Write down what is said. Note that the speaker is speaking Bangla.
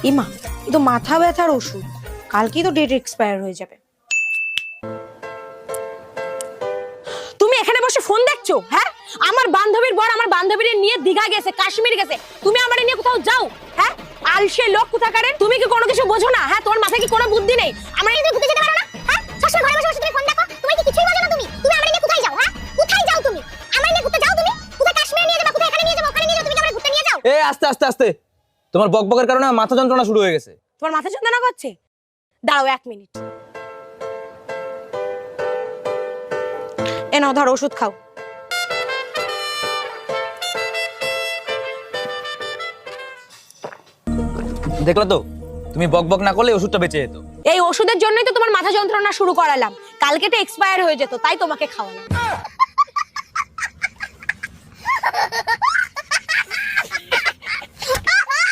ইমা, এ তো মাথা ব্যথার ওষুধ, কালকেই তো ডেট এক্সপায়ার হয়ে যাবে। তুমি এখানে বসে ফোন দেখছো? হ্যাঁ, আমার বান্ধবীর বর আমার বান্ধবীর নিয়ে দীঘা গেছে, কাশ্মীর গেছে, তুমি আমারে নিয়ে কোথাও যাও? হ্যাঁ, আলসে লোক কোথাকারে, তুমি কি কোনো কিছু বোঝো না? হ্যাঁ, তোমার মাথায় কি কোনো বুদ্ধি নেই? আমার নিয়ে ঘুরতে যেতে পারো না? হ্যাঁ, সবসময় ঘরে বসে বসে তুমি ফোন দেখো, তুমি কি কিছুই বোঝো না? তুমি আমারে নিয়ে কোথায় যাও? হ্যাঁ, কোথায় যাও তুমি? আমারে নিয়ে ঘুরতে যাও তুমি? কোথায় কাশ্মীরে নিয়ে যাবা, কোথায় এখানে নিয়ে যাবা, ওখানে নিয়ে যাও, তুমি কি আমারে ঘুরতে নিয়ে যাও? এ আস্তে আস্তে আস্তে, তোমার বকবকের কারণে আমার মাথা যন্ত্রণা শুরু হয়ে গেছে। তোমার মাথা যন্ত্রণা করছে? দাঁড়াও 1 মিনিট। এ নাও, ধরো ওষুধ খাও। দেখলো তো, তুমি বকবক না করলে ওষুধটা বেঁচে যেত। এই ওষুধের জন্যই তো তোমার মাথা যন্ত্রণা শুরু করালাম, কালকে তো এক্সপায়ার হয়ে যেত, তাই তোমাকে খাওয়ালাম।